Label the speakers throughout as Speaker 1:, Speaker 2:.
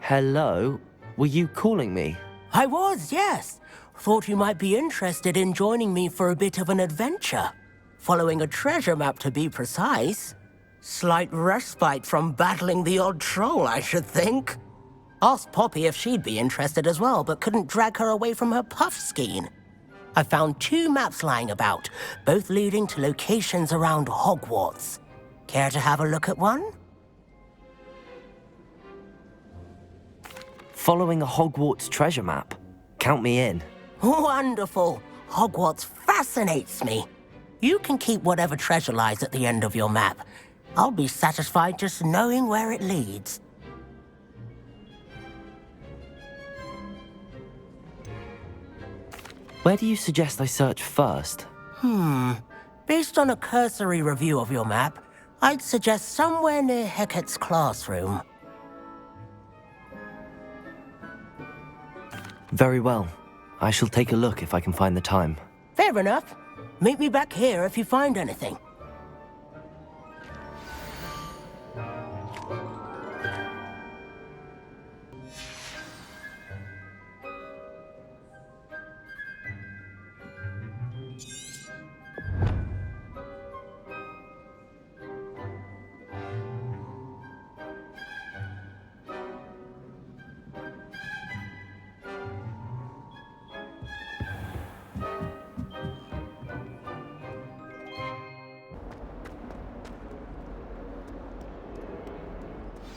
Speaker 1: Hello? Were you calling me?
Speaker 2: I was, yes. Thought you might be interested in joining me for a bit of an adventure. Following a treasure map, to be precise. Slight respite from battling the odd troll, I should think. Asked Poppy if she'd be interested as well, but couldn't drag her away from her puff skein. I found 2 maps lying about, both leading to locations around Hogwarts. Care to have a look at one?
Speaker 1: Following a Hogwarts treasure map? Count me in.
Speaker 2: Wonderful. Hogwarts fascinates me. You can keep whatever treasure lies at the end of your map. I'll be satisfied just knowing where it leads.
Speaker 1: Where do you suggest I search first?
Speaker 2: Based on a cursory review of your map, I'd suggest somewhere near Hecat's classroom.
Speaker 1: Very well. I shall take a look if I can find the time.
Speaker 2: Fair enough. Meet me back here if you find anything.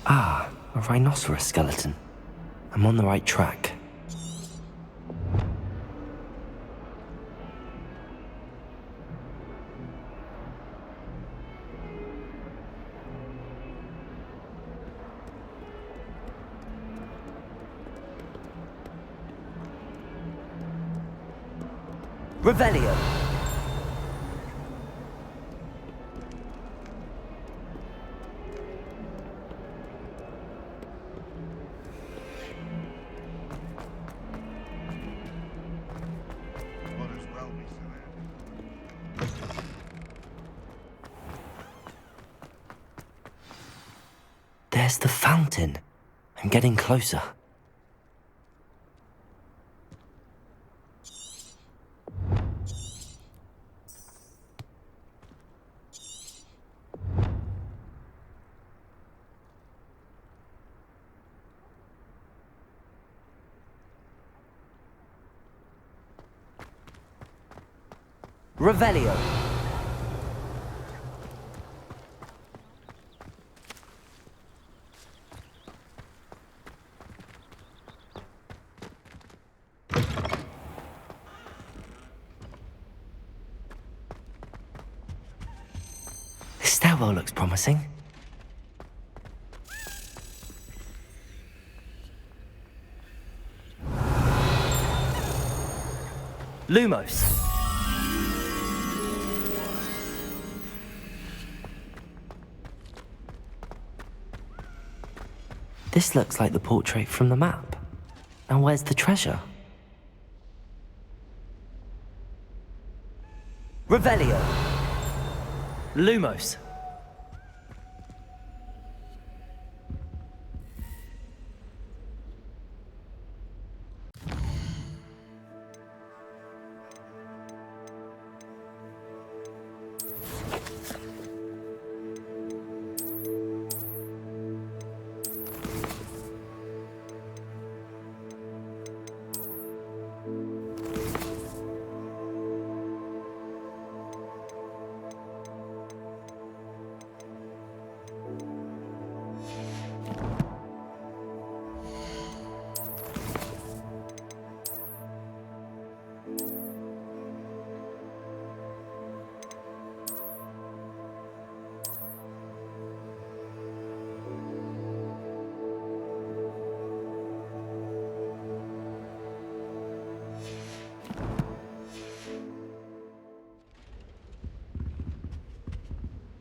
Speaker 1: Ah, a rhinoceros skeleton. I'm on the right track. Revelio! There's the fountain. I'm getting closer. Revelio. This stairwell looks promising. Lumos. This looks like the portrait from the map. Now where's the treasure? Revelio. Lumos.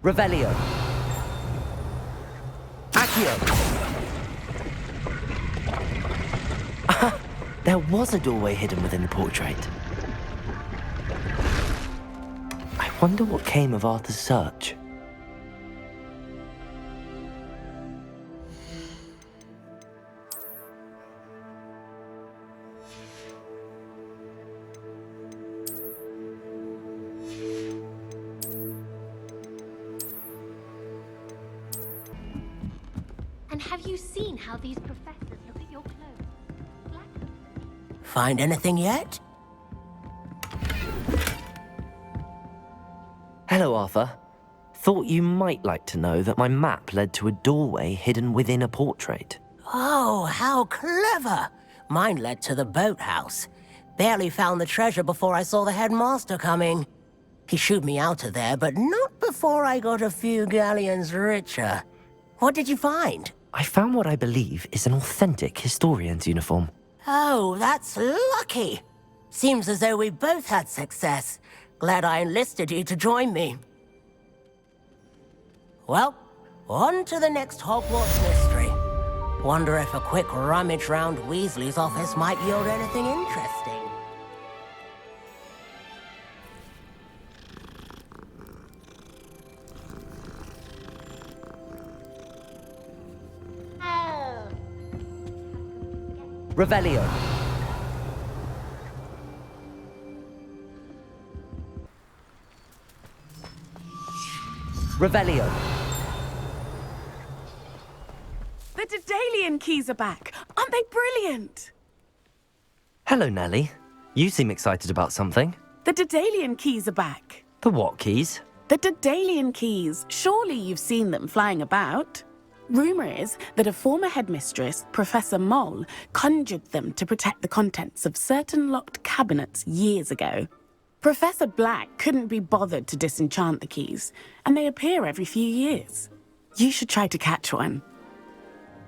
Speaker 1: Revelio. Accio. There was a doorway hidden within the portrait. I wonder what came of Arthur's search.
Speaker 3: Have you seen how these professors look at your clothes? Black.
Speaker 2: Find anything yet?
Speaker 1: Hello, Arthur. Thought you might like to know that my map led to a doorway hidden within a portrait.
Speaker 2: Oh, how clever! Mine led to the boathouse. Barely found the treasure before I saw the headmaster coming. He shooed me out of there, but not before I got a few galleons richer. What did you find?
Speaker 1: I found what I believe is an authentic historian's uniform.
Speaker 2: Oh, that's lucky. Seems as though we both had success. Glad I enlisted you to join me. Well, on to the next Hogwarts mystery. Wonder if a quick rummage round Weasley's office might yield anything interesting.
Speaker 1: Revelio. Revelio.
Speaker 4: The Daedalian keys are back. Aren't they brilliant?
Speaker 1: Hello, Nellie. You seem excited about something.
Speaker 4: The Daedalian keys are back.
Speaker 1: The what keys?
Speaker 4: The Daedalian keys. Surely you've seen them flying about. Rumour is that a former headmistress, Professor Moll, conjured them to protect the contents of certain locked cabinets years ago. Professor Black couldn't be bothered to disenchant the keys, and they appear every few years. You should try to catch one.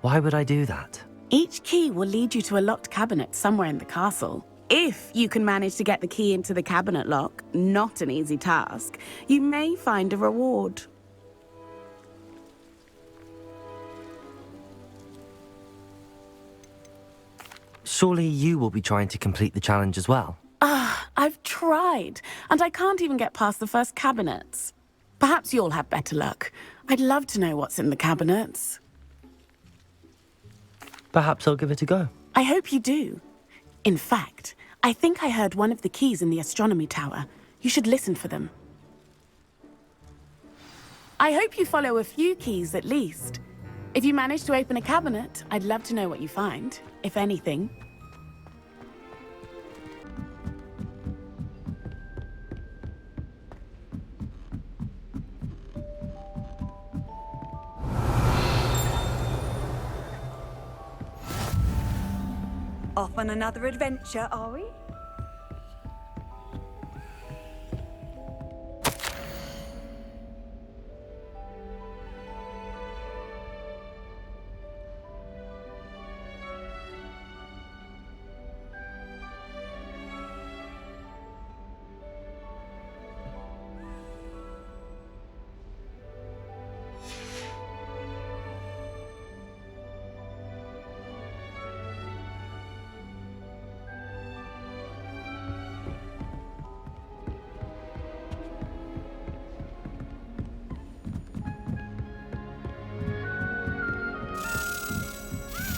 Speaker 1: Why would I do that?
Speaker 4: Each key will lead you to a locked cabinet somewhere in the castle. If you can manage to get the key into the cabinet lock, not an easy task, you may find a reward.
Speaker 1: Surely you will be trying to complete the challenge as well.
Speaker 4: I've tried, and I can't even get past the first cabinets. Perhaps you'll have better luck. I'd love to know what's in the cabinets.
Speaker 1: Perhaps I'll give it a go.
Speaker 4: I hope you do. In fact, I think I heard one of the keys in the astronomy tower. You should listen for them. I hope you follow a few keys at least. If you manage to open a cabinet, I'd love to know what you find, if anything.
Speaker 5: Off on another adventure, are we?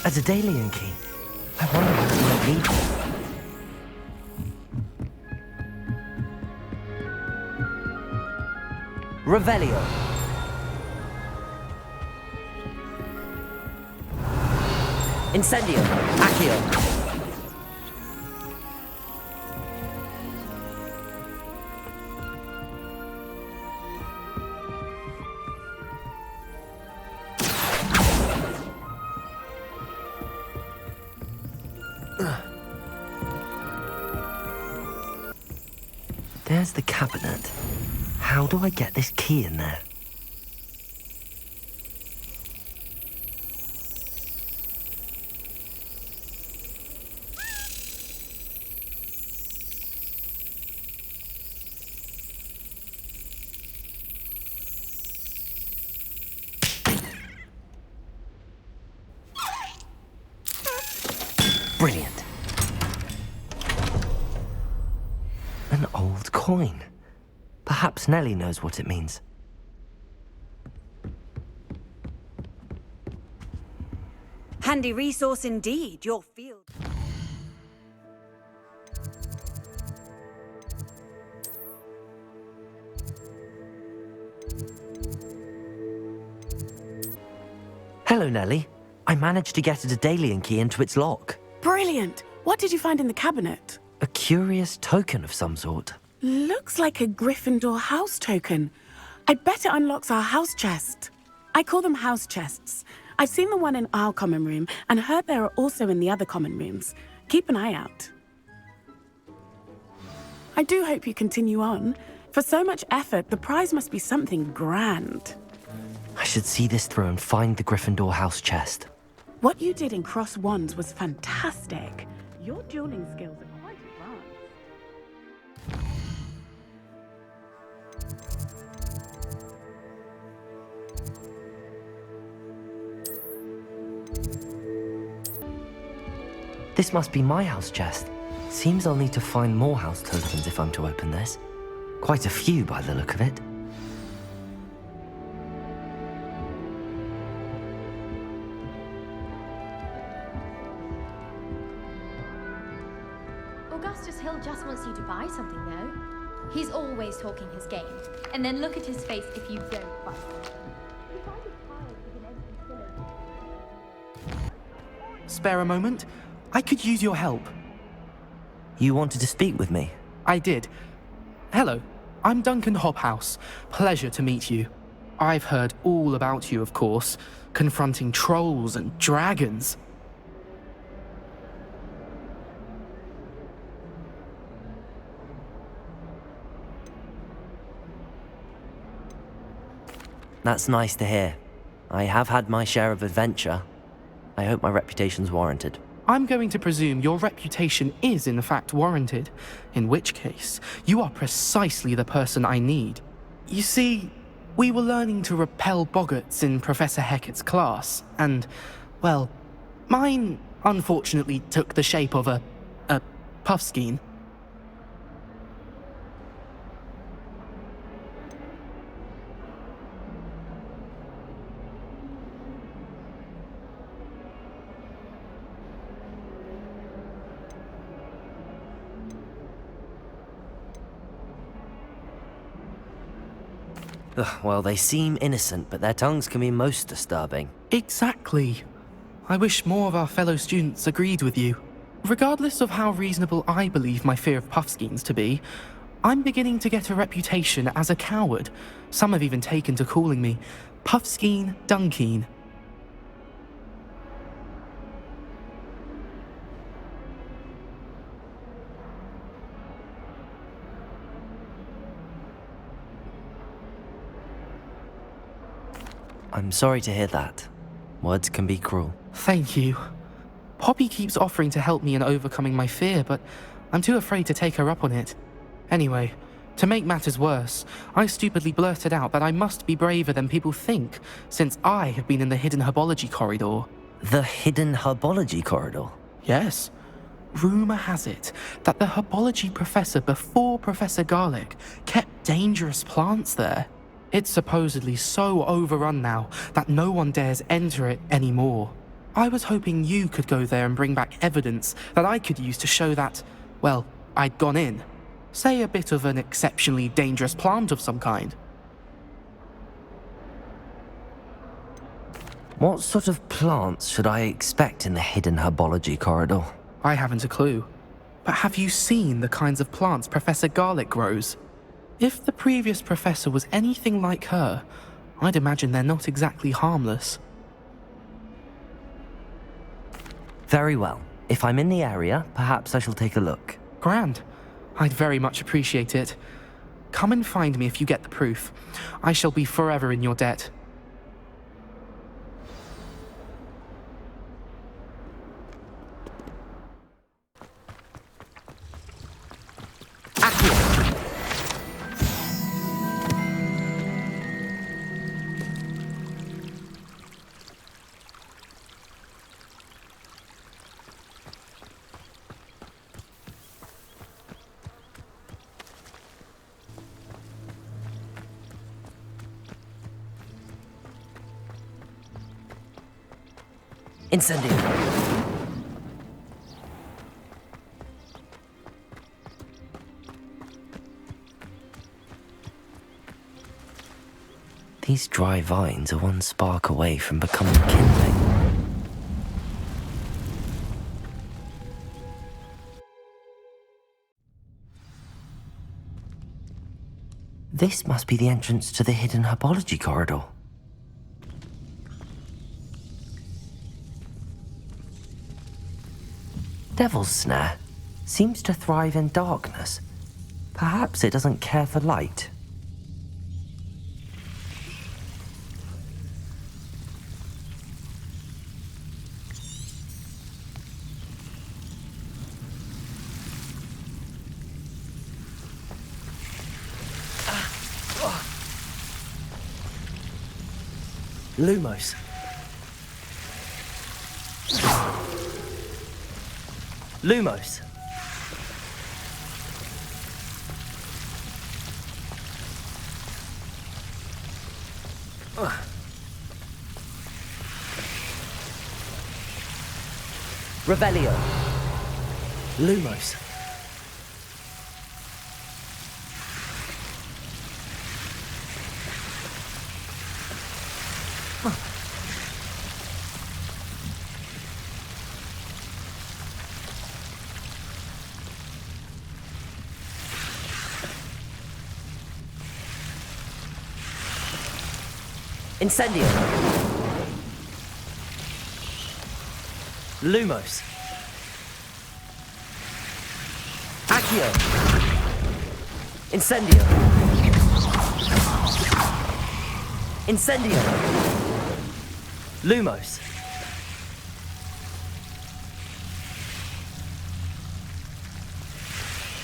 Speaker 1: A Daedalian key. I wonder what it might lead to. Revelio. Incendio. Accio. There's the cabinet. How do I get this key in there? Brilliant. An old coin. Perhaps Nellie knows what it means.
Speaker 5: Handy resource indeed, your field.
Speaker 1: Hello, Nellie. I managed to get a Daedalian key into its lock.
Speaker 4: Brilliant! What did you find in the cabinet?
Speaker 1: A curious token of some sort.
Speaker 4: Looks like a Gryffindor house token. I bet it unlocks our house chest. I call them house chests. I've seen the one in our common room and heard there are also in the other common rooms. Keep an eye out. I do hope you continue on. For so much effort, the prize must be something grand.
Speaker 1: I should see this through and find the Gryffindor house chest.
Speaker 4: What you did in Cross Wands was fantastic. Your dueling skills are quite advanced.
Speaker 1: This must be my house chest. Seems I'll need to find more house tokens if I'm to open this. Quite a few by the look of it.
Speaker 3: Augustus Hill just wants you to buy something, though. He's always talking his game. And then look at his face if you don't buy something. You find his piles with an empty cylinder.
Speaker 6: Spare a moment? I could use your help.
Speaker 1: You wanted to speak with me?
Speaker 6: I did. Hello, I'm Duncan Hobhouse. Pleasure to meet you. I've heard all about you, of course, confronting trolls and dragons.
Speaker 1: That's nice to hear. I have had my share of adventure. I hope my reputation's warranted.
Speaker 6: I'm going to presume your reputation is in fact warranted, in which case, you are precisely the person I need. You see, we were learning to repel boggarts in Professor Hecat's class, and, well, mine unfortunately took the shape of a puffskein.
Speaker 1: Ugh, well, they seem innocent, but their tongues can be most disturbing.
Speaker 6: Exactly. I wish more of our fellow students agreed with you. Regardless of how reasonable I believe my fear of puffskeins to be, I'm beginning to get a reputation as a coward. Some have even taken to calling me Puffskeen Dunkeen.
Speaker 1: I'm sorry to hear that. Words can be cruel.
Speaker 6: Thank you. Poppy keeps offering to help me in overcoming my fear, but I'm too afraid to take her up on it. Anyway, to make matters worse, I stupidly blurted out that I must be braver than people think, since I have been in the hidden herbology corridor.
Speaker 1: The hidden herbology corridor?
Speaker 6: Yes. Rumour has it that the herbology professor before Professor Garlic kept dangerous plants there. It's supposedly so overrun now that no one dares enter it anymore. I was hoping you could go there and bring back evidence that I could use to show that, well, I'd gone in. Say a bit of an exceptionally dangerous plant of some kind.
Speaker 1: What sort of plants should I expect in the hidden herbology corridor?
Speaker 6: I haven't a clue. But have you seen the kinds of plants Professor Garlic grows? If the previous professor was anything like her, I'd imagine they're not exactly harmless.
Speaker 1: Very well. If I'm in the area, perhaps I shall take a look.
Speaker 6: Grand. I'd very much appreciate it. Come and find me if you get the proof. I shall be forever in your debt.
Speaker 1: Incendio. These dry vines are one spark away from becoming kindling. This must be the entrance to the hidden herbology corridor. Devil's Snare seems to thrive in darkness. Perhaps it doesn't care for light. Lumos. Lumos. Revelio. Lumos. Incendio. Lumos. Accio. Incendio. Incendio. Lumos.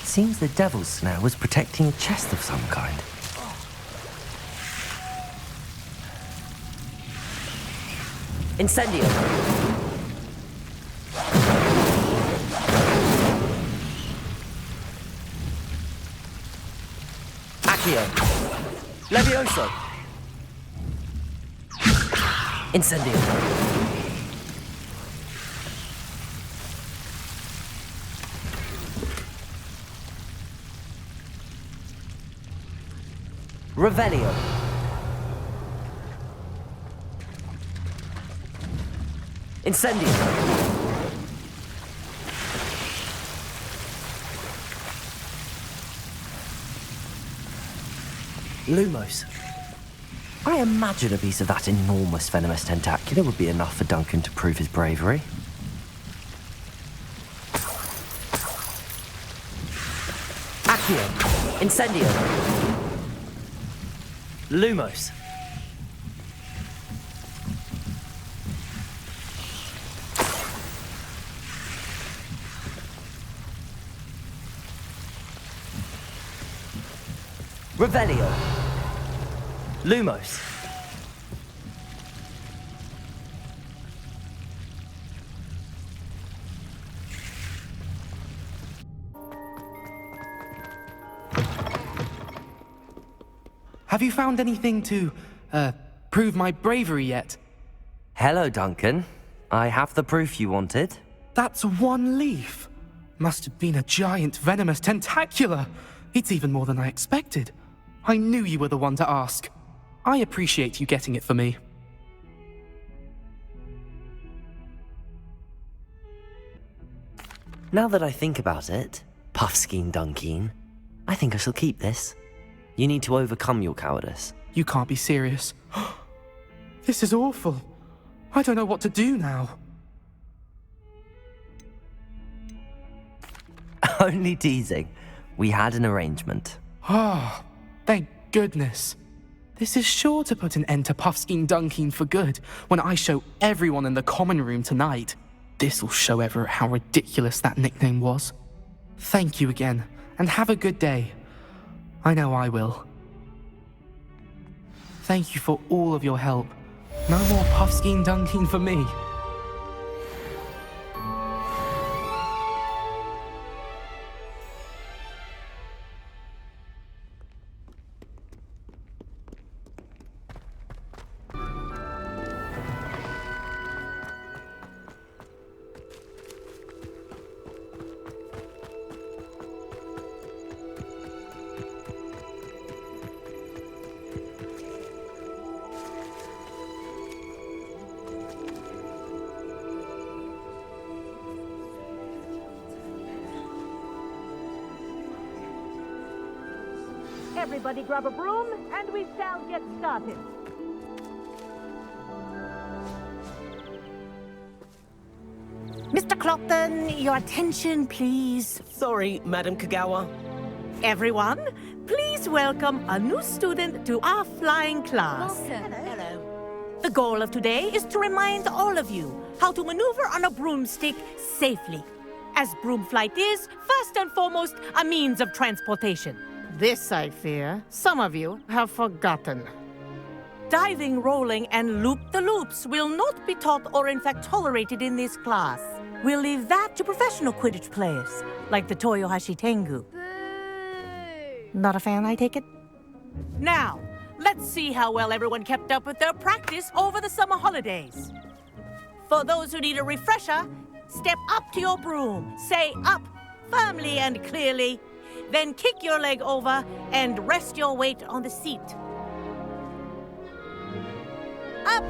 Speaker 1: Seems the Devil's Snare was protecting a chest of some kind. Incendio. Accio. Levioso. Incendio. Revelio. Incendio. Lumos. I imagine a piece of that enormous venomous tentacula would be enough for Duncan to prove his bravery. Accio. Incendio. Lumos. Revelio. Lumos.
Speaker 6: Have you found anything to, prove my bravery yet?
Speaker 1: Hello, Duncan. I have the proof you wanted.
Speaker 6: That's one leaf. Must have been a giant venomous tentacula. It's even more than I expected. I knew you were the one to ask. I appreciate you getting it for me.
Speaker 1: Now that I think about it, Puffskein Dunkeen, I think I shall keep this. You need to overcome your cowardice.
Speaker 6: You can't be serious. This is awful. I don't know what to do now.
Speaker 1: Only teasing. We had an arrangement.
Speaker 6: Ah, thank goodness. This is sure to put an end to Puffskein Dunkeen for good when I show everyone in the common room tonight. This'll show Everett how ridiculous that nickname was. Thank you again, and have a good day. I know I will. Thank you for all of your help. No more Puffskein Dunkeen for me.
Speaker 7: Everybody grab a broom, and we shall get started. Mr. Clopton, your attention, please.
Speaker 2: Sorry, Madam Kagawa.
Speaker 7: Everyone, please welcome a new student to our flying class.
Speaker 2: Hello.
Speaker 7: The goal of today is to remind all of you how to maneuver on a broomstick safely, as broom flight is, first and foremost, a means of transportation.
Speaker 8: This, I fear, some of you have forgotten.
Speaker 7: Diving, rolling, and loop-the-loops will not be taught or in fact tolerated in this class. We'll leave that to professional Quidditch players, like the Toyohashi Tengu. Not a fan, I take it? Now, let's see how well everyone kept up with their practice over the summer holidays. For those who need a refresher, step up to your broom, say up firmly and clearly, then kick your leg over and rest your weight on the seat. Up!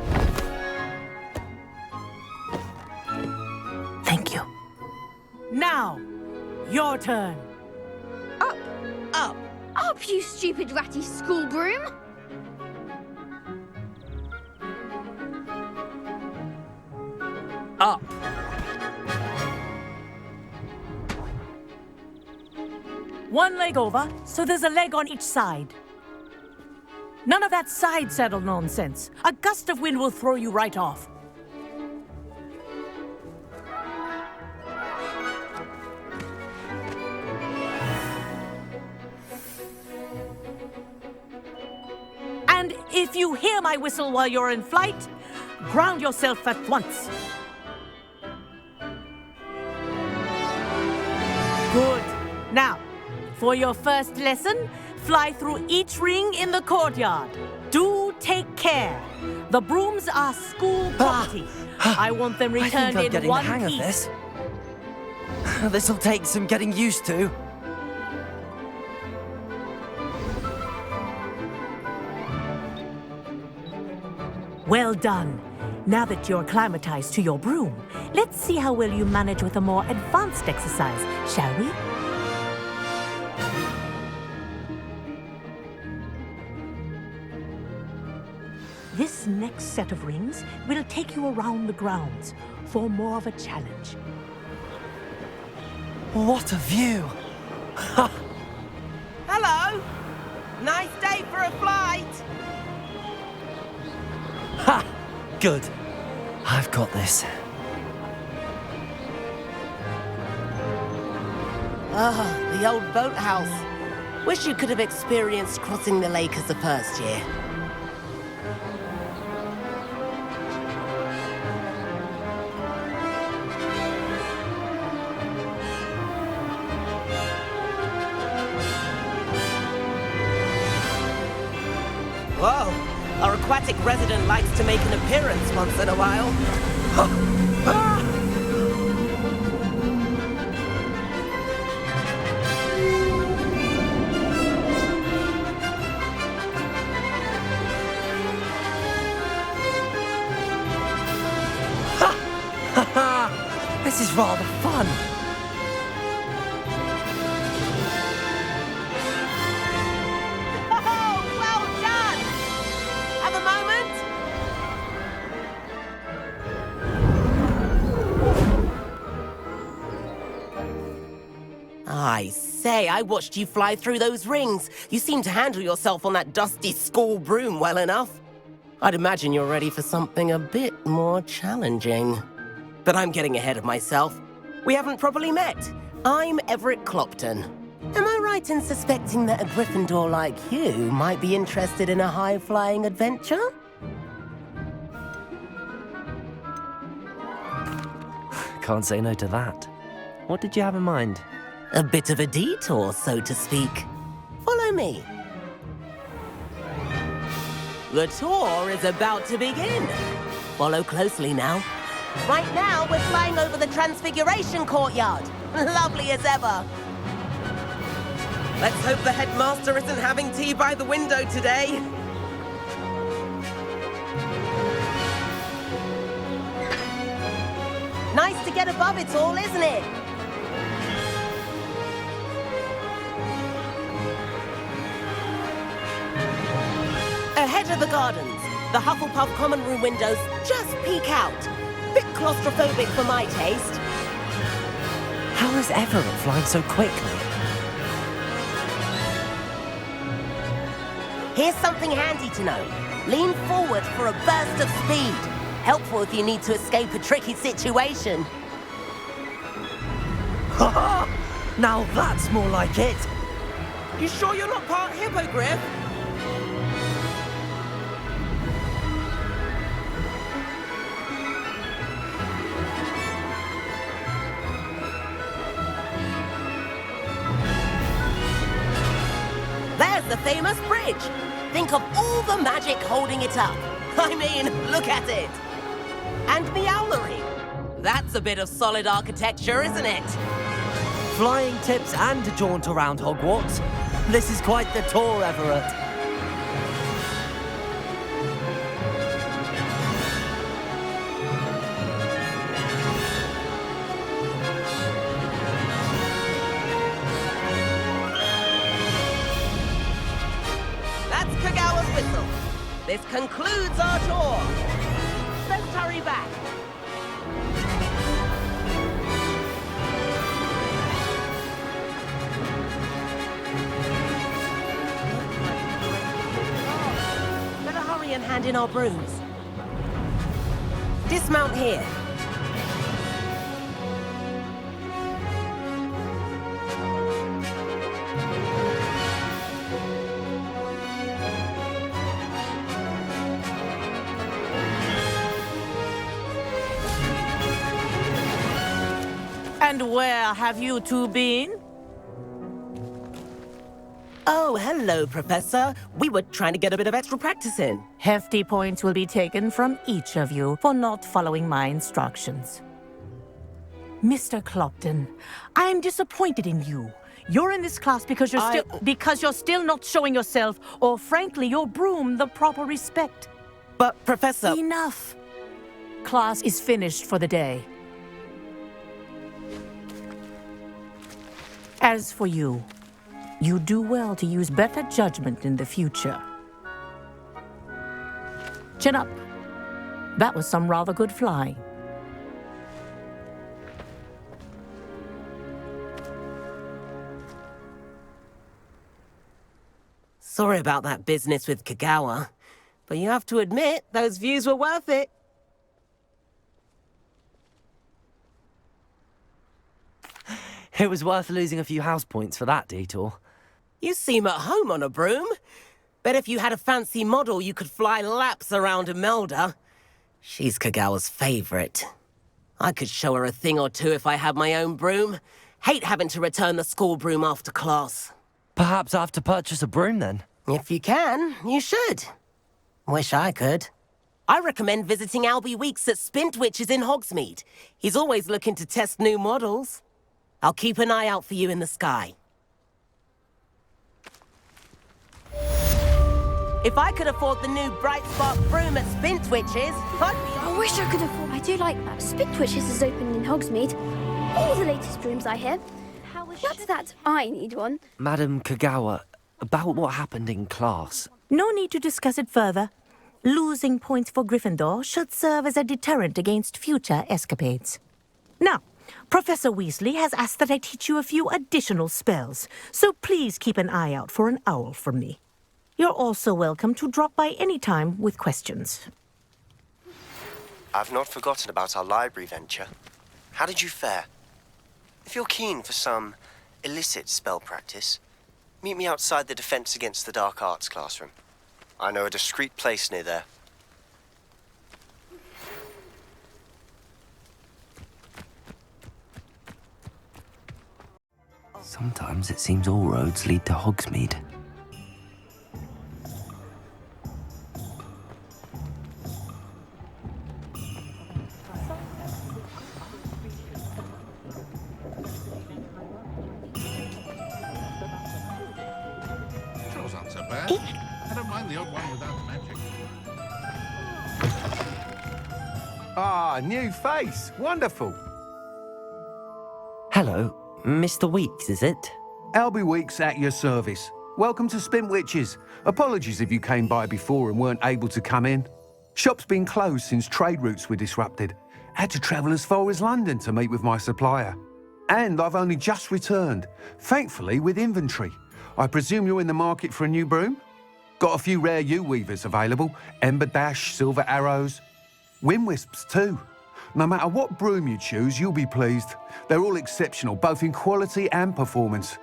Speaker 2: Thank you.
Speaker 7: Now, your turn.
Speaker 3: Up!
Speaker 2: Up!
Speaker 3: Up, you stupid ratty school broom!
Speaker 2: Up!
Speaker 7: One leg over, so there's a leg on each side. None of that side saddle nonsense. A gust of wind will throw you right off. And if you hear my whistle while you're in flight, ground yourself at once. Good. Now, for your first lesson, fly through each ring in the courtyard. Do take care. The brooms are school property. I want them
Speaker 1: I think
Speaker 7: returned
Speaker 1: I'm
Speaker 7: in
Speaker 1: getting
Speaker 7: one
Speaker 1: the hang
Speaker 7: piece.
Speaker 1: of this. This'll take some getting used to.
Speaker 7: Well done. Now that you're acclimatized to your broom, let's see how well you manage with a more advanced exercise, shall we? This next set of rings will take you around the grounds for more of a challenge.
Speaker 1: What a view!
Speaker 2: Hello! Nice day for a flight!
Speaker 1: Ha! Good. I've got this.
Speaker 2: Ah, the old boathouse. Wish you could have experienced crossing the lake as a first year. Whoa! Our aquatic resident likes to make an appearance once in a while.
Speaker 1: This is rather fun.
Speaker 2: Oh, well done! Have a moment? I say, I watched you fly through those rings. You seem to handle yourself on that dusty school broom well enough. I'd imagine you're ready for something a bit more challenging. But I'm getting ahead of myself. We haven't properly met. I'm Everett Clopton. Am I right in suspecting that a Gryffindor like you might be interested in a high-flying adventure?
Speaker 1: Can't say no to that. What did you have in mind?
Speaker 2: A bit of a detour, so to speak. Follow me. The tour is about to begin. Follow closely now. Right now, we're flying over the Transfiguration Courtyard. Lovely as ever. Let's hope the headmaster isn't having tea by the window today. Nice to get above it all, isn't it? Ahead of the gardens, the Hufflepuff common room windows just peek out. Bit claustrophobic for my taste.
Speaker 1: How is Everett flying so quickly?
Speaker 2: Here's something handy to know. Lean forward for a burst of speed. Helpful if you need to escape a tricky situation.
Speaker 1: Now that's more like it.
Speaker 2: You sure you're not part hippogriff? There's the famous bridge. Think of all the magic holding it up. I mean, look at it. And the owlery. That's a bit of solid architecture, isn't it?
Speaker 1: Flying tips and a jaunt around Hogwarts. This is quite the tour, Everett.
Speaker 2: That's Kagawa's whistle. This concludes our tour. Let's hurry back. Better hurry and hand in our brooms. Dismount here.
Speaker 7: And where have you two been?
Speaker 2: Oh, hello, Professor. We were trying to get a bit of extra practice in.
Speaker 7: Hefty points will be taken from each of you for not following my instructions. Mr. Clopton, I'm disappointed in you. You're in this class because you're still not showing yourself, or frankly, your broom the proper respect.
Speaker 2: But, Professor...
Speaker 7: Enough. Class is finished for the day. As for you, you do well to use better judgment in the future. Chin up. That was some rather good flying.
Speaker 2: Sorry about that business with Kagawa, but you have to admit, those views were worth it.
Speaker 1: It was worth losing a few house points for that detour.
Speaker 2: You seem at home on a broom. Bet if you had a fancy model, you could fly laps around Imelda. She's Kagawa's favorite. I could show her a thing or two if I had my own broom. Hate having to return the school broom after class.
Speaker 1: Perhaps I have to purchase a broom then.
Speaker 2: If you can, you should. Wish I could. I recommend visiting Albie Weeks at Spintwitches in Hogsmeade. He's always looking to test new models. I'll keep an eye out for you in the sky. If I could afford the new Bright Spark broom at Spintwitches, I'd be...
Speaker 9: I wish I could afford. I do like that. Spintwitches is open in Hogsmeade. All the latest brooms I hear. Not that I need one.
Speaker 1: Madam Kagawa, about what happened in class.
Speaker 7: No need to discuss it further. Losing points for Gryffindor should serve as a deterrent against future escapades. Now, Professor Weasley has asked that I teach you a few additional spells, so please keep an eye out for an owl from me. You're also welcome to drop by any time with questions.
Speaker 10: I've not forgotten about our library venture. How did you fare? If you're keen for some illicit spell practice, meet me outside the Defense Against the Dark Arts classroom. I know a discreet place near there.
Speaker 1: Sometimes it seems all roads lead to Hogsmeade.
Speaker 11: Those aren't so bad. I don't mind the odd one without magic.
Speaker 12: Ah, new face. Wonderful.
Speaker 1: Hello, Mr. Weeks, is it?
Speaker 12: Albie Weeks at your service. Welcome to Spintwitches. Apologies if you came by before and weren't able to come in. Shop's been closed since trade routes were disrupted. Had to travel as far as London to meet with my supplier. And I've only just returned, thankfully with inventory. I presume you're in the market for a new broom? Got a few rare yew-weavers available. Ember Dash, Silver Arrows. Wind Wisps too. No matter what broom you choose, you'll be pleased. They're all exceptional, both in quality and performance.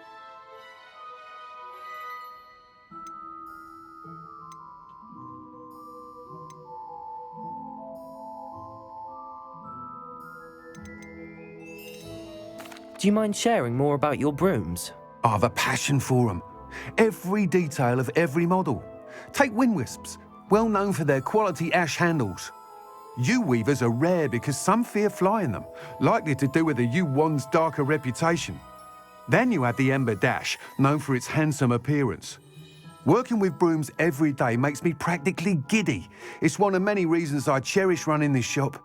Speaker 1: Do you mind sharing more about your brooms?
Speaker 12: I've a passion for them. Every detail of every model. Take Wind Wisps, well known for their quality ash handles. Yew weavers are rare because some fear flying them, likely to do with the yew wand's darker reputation. Then you have the Ember Dash, known for its handsome appearance. Working with brooms every day makes me practically giddy. It's one of many reasons I cherish running this shop.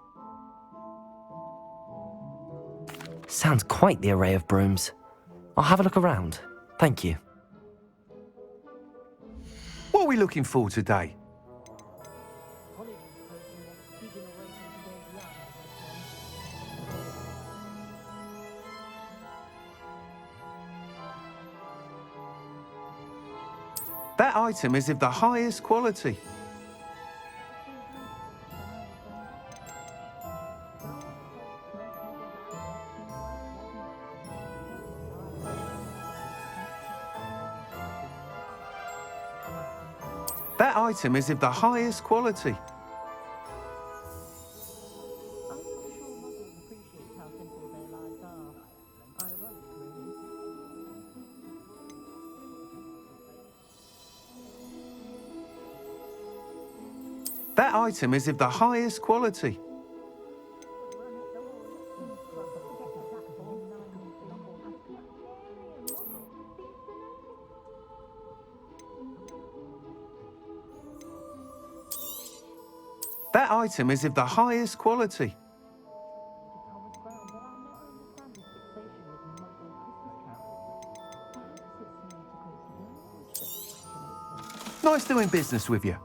Speaker 1: Sounds quite the array of brooms. I'll have a look around. Thank you.
Speaker 12: What are we looking for today? That item is of the highest quality. That item is of the highest quality. That item is of the highest quality. That item is of the highest quality. Nice doing business with you.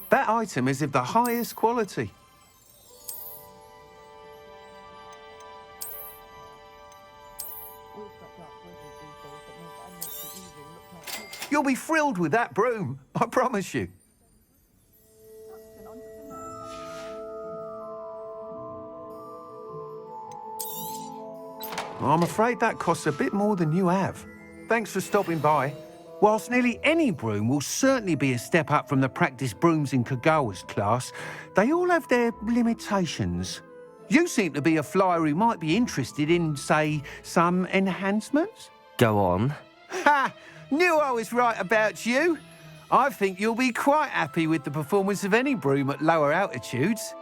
Speaker 12: That item is of the highest quality. You'll be thrilled with that broom, I promise you. I'm afraid that costs a bit more than you have. Thanks for stopping by. Whilst nearly any broom will certainly be a step up from the practice brooms in Kagawa's class, they all have their limitations. You seem to be a flyer who might be interested in, say, some enhancements?
Speaker 1: Go on.
Speaker 12: Ha! Knew I was right about you. I think you'll be quite happy with the performance of any broom at lower altitudes.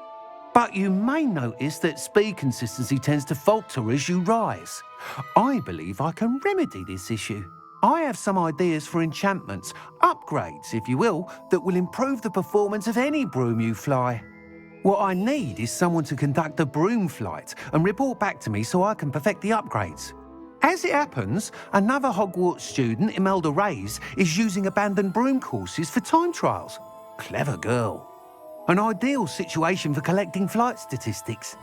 Speaker 12: But you may notice that speed consistency tends to falter as you rise. I believe I can remedy this issue. I have some ideas for enchantments, upgrades, if you will, that will improve the performance of any broom you fly. What I need is someone to conduct a broom flight and report back to me so I can perfect the upgrades. As it happens, another Hogwarts student, Imelda Reyes, is using abandoned broom courses for time trials. Clever girl. An ideal situation for collecting flight statistics.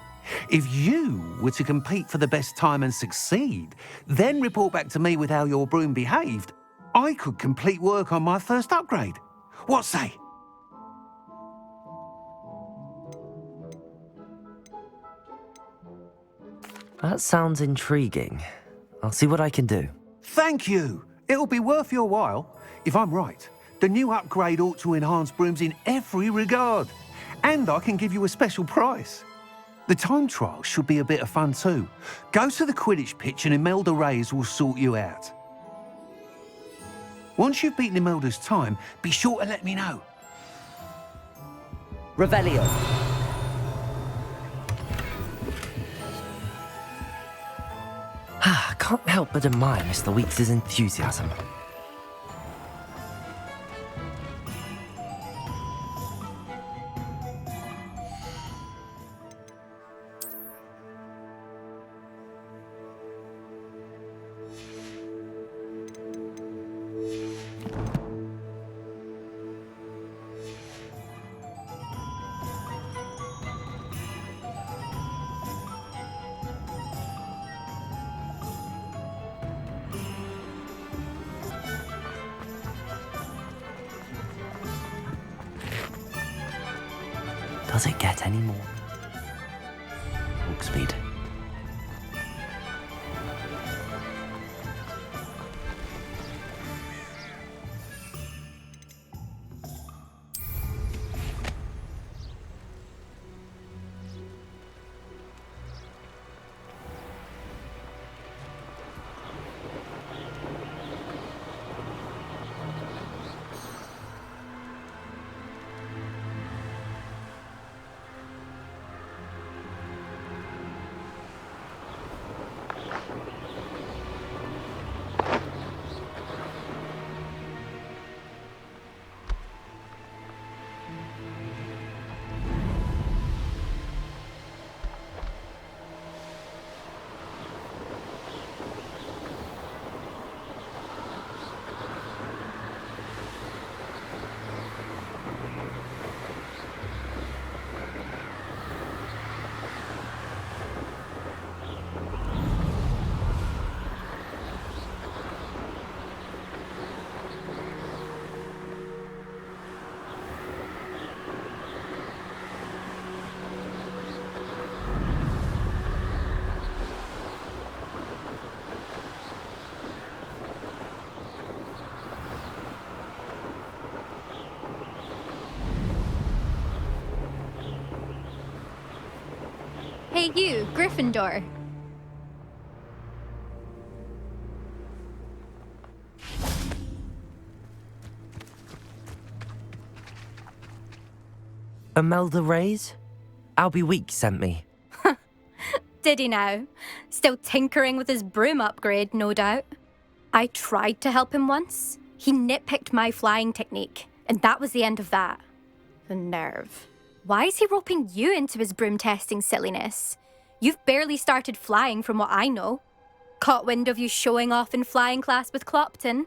Speaker 12: If you were to compete for the best time and succeed, then report back to me with how your broom behaved, I could complete work on my first upgrade. What say?
Speaker 1: That sounds intriguing. I'll see what I can do.
Speaker 12: Thank you. It'll be worth your while. If I'm right, the new upgrade ought to enhance brooms in every regard. And I can give you a special price. The time trial should be a bit of fun too. Go to the Quidditch pitch and Imelda Reyes will sort you out. Once you've beaten Imelda's time, be sure to let me know.
Speaker 1: Revelio. I can't help but admire Mr. Weeks' enthusiasm. Does it get any more? Hogsmeade.
Speaker 3: Hey you, Gryffindor.
Speaker 1: Imelda Reyes? Albie Weeks sent me.
Speaker 3: Did he now? Still tinkering with his broom upgrade, no doubt. I tried to help him once. He nitpicked my flying technique, and that was the end of that. The nerve. Why is he roping you into his broom testing silliness? You've barely started flying from what I know. Caught wind of you showing off in flying class with Clopton.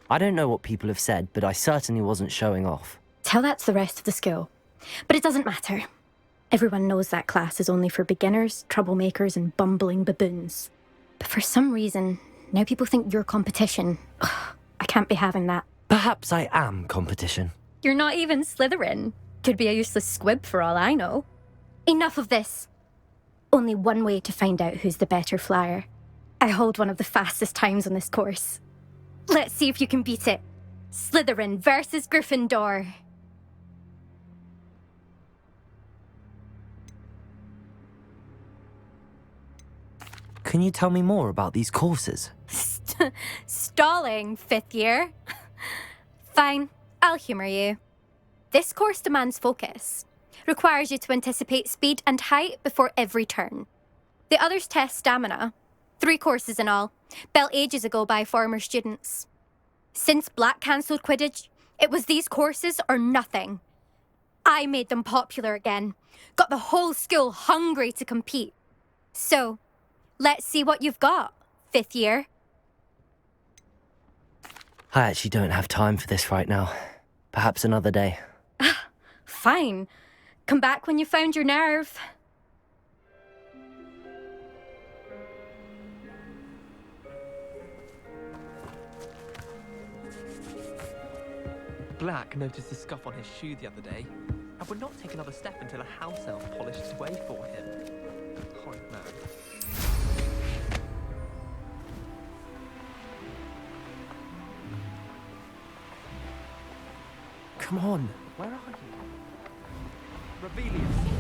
Speaker 1: I don't know what people have said, but I certainly wasn't showing off.
Speaker 3: Tell that to the rest of the school. But it doesn't matter. Everyone knows that class is only for beginners, troublemakers, and bumbling baboons. But for some reason, now people think you're competition. Ugh, I can't be having that.
Speaker 1: Perhaps I am competition.
Speaker 3: You're not even Slytherin. Could be a useless squib for all I know. Enough of this. Only one way to find out who's the better flyer. I hold one of the fastest times on this course. Let's see if you can beat it. Slytherin versus Gryffindor.
Speaker 1: Can you tell me more about these courses?
Speaker 3: Stalling, 5th year. Fine, I'll humour you. This course demands focus. Requires you to anticipate speed and height before every turn. The others test stamina. 3 courses in all, built ages ago by former students. Since Black cancelled Quidditch, it was these courses or nothing. I made them popular again. Got the whole school hungry to compete. So, let's see what you've got, 5th year.
Speaker 1: I actually don't have time for this right now. Perhaps another day.
Speaker 3: Fine. Come back when you found your nerve.
Speaker 13: Black noticed a scuff on his shoe the other day and would not take another step until a house elf polished his way for him. Horrid man. Come on, where are you? Rebellious.